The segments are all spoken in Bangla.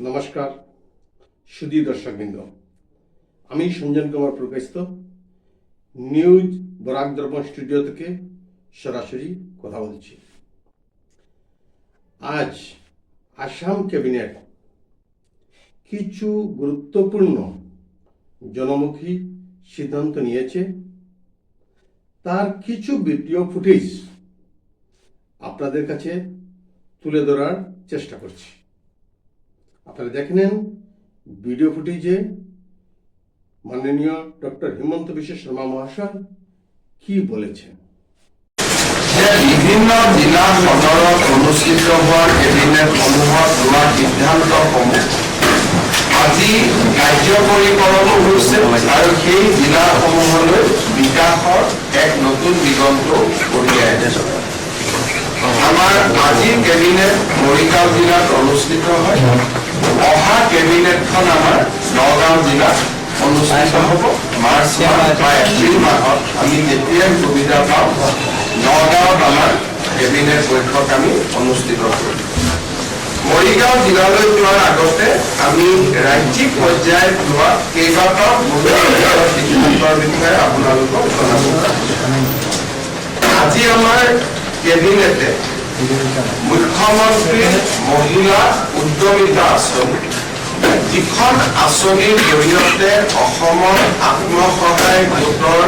নমস্কার সুধী দর্শকবৃন্দ, আমি সঞ্জন কুমার প্রকাশিত নিউজ বরাক দর্পণ স্টুডিও থেকে সরাসরি কথা বলছি। আজ আসাম ক্যাবিনেট কিছু গুরুত্বপূর্ণ জনমুখী সিদ্ধান্ত নিয়েছে। তার কিছু ভিডিও ফুটেজ আপনাদের কাছে তুলে ধরার চেষ্টা করছি। আপনারা দেখে নেন ভিডিও ফুটেজে মাননীয় ডক্টর হিমন্ত বিশ্ব শর্মা মহাশয় কি বলেছেন। বিভিন্ন জিলা সদৰত অনুষ্ঠিত হোৱা কেবিনেট সমূহত লোৱা সিদ্ধান্তসমূহ আজি কাৰ্যকৰীকৰণো হৈছে আৰু সেই জিলাসমূহলৈ বিকাশৰ এক নতুন দিগন্ত কঢ়িয়াই আনিছে। আমাৰ আজি কেবিনেট মৰিগাঁও জিলাত অনুষ্ঠিত হয়। অহা কেবিনেটখন আমাৰ নগাঁও জিলাত অনুষ্ঠিত হ'ব। মাৰ্চ মাহ বা এপ্ৰিল মাহত আমি যেতিয়াই সুবিধা পাওঁ নগাঁৱত আমাৰ কেবিনেট বৈঠক আমি অনুষ্ঠিত কৰিম। মৰিগাঁও জিলালৈ যোৱাৰ আগতে আমি ৰাজ্যিক পৰ্যায়ত লোৱা কেইবাটাও গুৰুত্বপূৰ্ণ সিদ্ধান্তৰ বিষয়ে আপোনালোকক জনাব। আজি আমাৰ কেবিনেটে মুখ্যমন্ত্ৰী মহিলা উদ্যমিতা আঁচনি, যিখন আঁচনিৰ জৰিয়তে অসমৰ আত্মসহায়ক গোটৰ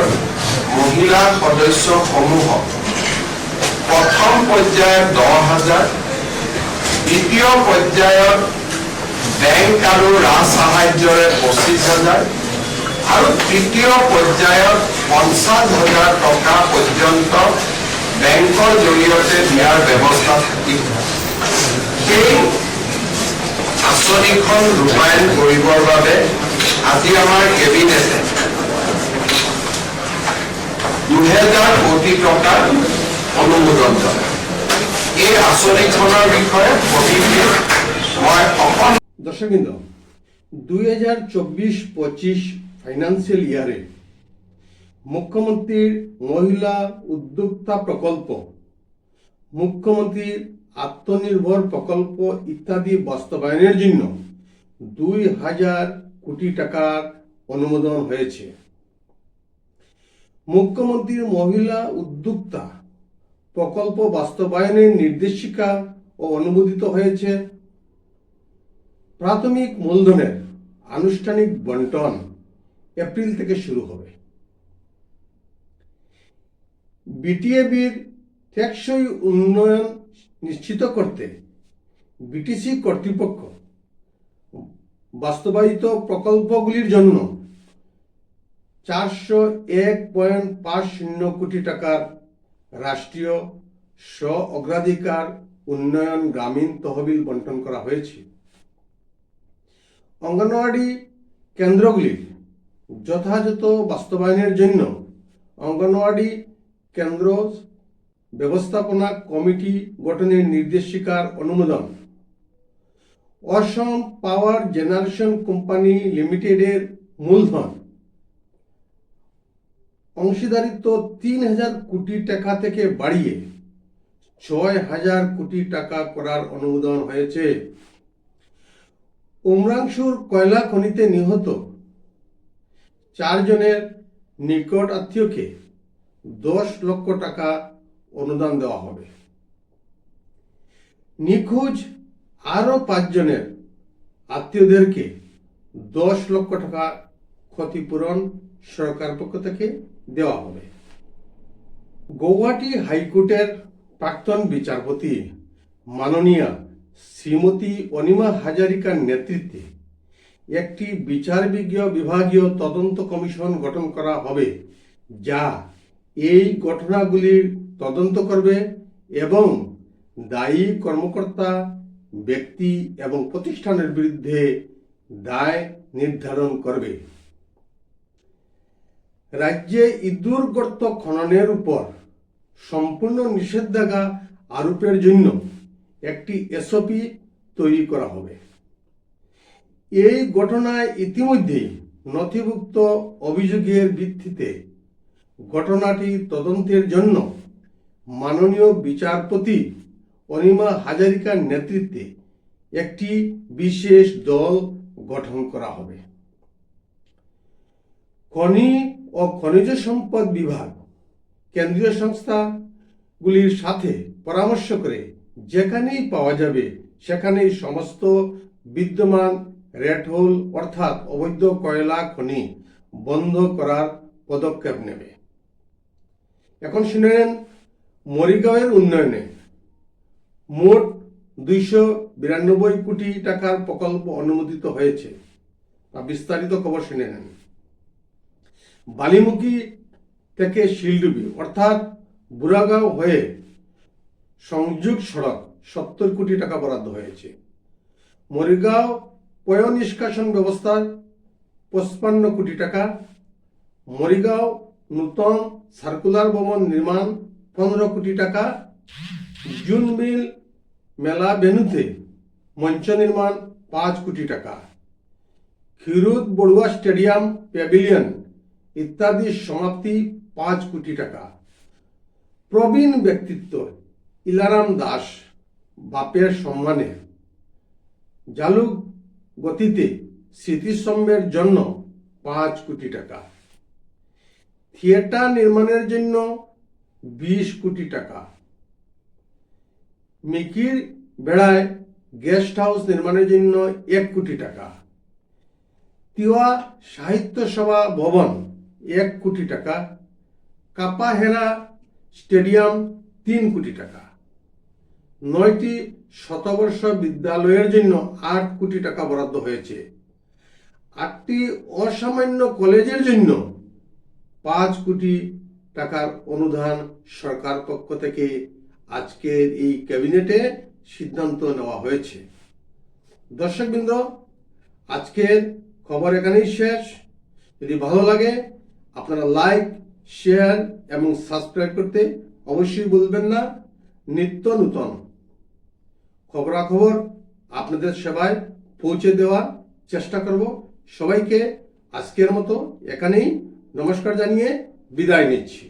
মহিলা সদস্যসমূহক প্ৰথম পৰ্যায়ত 10,000, দ্বিতীয় পৰ্যায়ত বেংক আৰু ৰাজ সাহায্যৰে 25,000 আৰু তৃতীয় পৰ্যায়ত 50,000 টকা পৰ্যন্ত বেংকৰ জৰিয়তে দিয়াৰ ব্যৱস্থা থাকিব। সেই আঁচনিখন ৰূপায়ণ কৰিবৰ বাবে আজি আমাৰ কেবিনেটে 2,000 কোটি টকাৰ অনুমোদন জনায়। এই আঁচনিখনৰ বিষয়ে মই অকণ দর্শকবৃন্দ, 2024-25 ফাইন্যান্সিয়াল ইয়ারে মুখ্যমন্ত্রীর মহিলা উদ্যোক্তা প্রকল্প, মুখ্যমন্ত্রীর আত্মনির্ভর প্রকল্প ইত্যাদি বাস্তবায়নের জন্য 2,000 কোটি টাকার অনুমোদন হয়েছে। মুখ্যমন্ত্রীর মহিলা উদ্যোক্তা প্রকল্প বাস্তবায়নের নির্দেশিকা ও অনুমোদিত হয়েছে। প্রাথমিক মূলধনের আনুষ্ঠানিক বন্টন এপ্রিল থেকে শুরু হবে। বিটিএবির টেকসই উন্নয়ন নিশ্চিত করতে বিটিসি কর্তৃপক্ষ বাস্তবায়িত প্রকল্পগুলির জন্য 401.50 কোটি টাকার রাষ্ট্রীয় স্ব অগ্রাধিকার উন্নয়ন গ্রামীণ তহবিল বন্টন করা হয়েছে। অঙ্গনওয়াড়ি কেন্দ্রগুলির যথাযথ বাস্তবায়নের জন্য অঙ্গনওয়াড়ি কেন্দ্র ব্যবস্থাপনা কমিটি গঠনের নির্দেশিকার অনুমোদন। অসম পাওয়ার জেনারেশন কোম্পানি লিমিটেডের মূলধন অংশীদারিত্ব 3,000 কোটি টাকা থেকে বাড়িয়ে 6,000 কোটি টাকা করার অনুমোদন হয়েছে। উমরাংশুর কয়লা খনিতে নিহত 4 জনের নিকট আত্মীয়কে 10 লক্ষ টাকা অনুদান দেওয়া হবে। নিখোঁজ আরো 5 জনের আত্মীয়দেরকে 10 লক্ষ টাকা ক্ষতিপূরণ সরকার পক্ষ থেকে দেওয়া হবে। গৌহাটি হাইকোর্টের প্রাক্তন বিচারপতি মাননীয়া শ্রীমতী অনিমা হাজারিকার নেতৃত্বে একটি বিচারবিজ্ঞ বিভাগীয় তদন্ত কমিশন গঠন করা হবে, যা এই ঘটনাগুলির তদন্ত করবে এবং দায়ী কর্মকর্তা, ব্যক্তি এবং প্রতিষ্ঠানের বিরুদ্ধে দায় নির্ধারণ করবে। রাজ্যে ইঁদুর গর্ত খননের উপর সম্পূর্ণ নিষেধাজ্ঞা আরোপের জন্য একটি এসওপি তৈরি করা হবে। এই ঘটনায় ইতিমধ্যেই নথিভুক্ত অভিযোগের ভিত্তিতে ঘটনাটি তদন্তের জন্য মাননীয় বিচারপতি অনিমা হাজারিকার নেতৃত্বে একটি বিশেষ দল গঠন করা হবে। খনি ও খনিজ সম্পদ বিভাগ কেন্দ্রীয় সংস্থাগুলির সাথে পরামর্শ করে যেখানেই পাওয়া যাবে সেখানেই সমস্ত বিদ্যমান রেড হোল অর্থাৎ অবৈধ কয়লা খনি বন্ধ করার পদক্ষেপ নেবে। এখন শুনে নেন মরিগাঁওয়ের উন্নয়নে মোট 292 কোটি টাকার প্রকল্প অনুমোদিত হয়েছে। বিস্তারিত খবর শুনে নেন। বালিমুখী থেকে শিলডুবি অর্থাৎ বুড়াগাঁও হয়ে সংযোগ সড়ক 70 কোটি টাকা বরাদ্দ হয়েছে। মরিগাঁও পয় নিষ্কাশন ব্যবস্থার 55 কোটি টাকা। মরিগাঁও নূতন সার্কুলার ভবন নির্মাণ 15 কোটি টাকা। জুন মিল মেলা ভেন্যুতে মঞ্চ নির্মাণ 5 কোটি টাকা। ক্ষীরোদ বড়ুয়া স্টেডিয়াম প্যাভিলিয়ন ইত্যাদি সমাপ্তি 5 কোটি টাকা। প্রবীণ ব্যক্তিত্ব ইলারাম দাস বাপের সম্মানে জালুক গতিতে স্মৃতিস্তম্ভের জন্য 5 কোটি টাকা। থিয়েটার নির্মাণের জন্য 20 কোটি টাকা। মিকির বেড়ায় গেস্ট হাউস নির্মাণের জন্য 1 কোটি টাকা। তিওয়া সাহিত্য সভা ভবন 1 কোটি টাকা। কাপাহেরা স্টেডিয়াম 3 কোটি টাকা। 9টি শতবর্ষ বিদ্যালয়ের জন্য 8 কোটি টাকা বরাদ্দ হয়েছে। 8টি অসামান্য কলেজের জন্য 5 কোটি টাকার অনুদান সরকার পক্ষ থেকে আজকের এই ক্যাবিনেটে সিদ্ধান্ত নেওয়া হয়েছে। দর্শকবৃন্দ, আজকের খবর এখানেই শেষ। যদি ভালো লাগে আপনারা লাইক, শেয়ার এবং সাবস্ক্রাইব করতে অবশ্যই ভুলবেন না। নিত্য নূতন খবরাখবর আপনাদের সেবায় পৌঁছে দেওয়ার চেষ্টা করব। সবাইকে আজকের মতো এখানেই নমস্কার জানিয়ে বিদায় নিচ্ছি।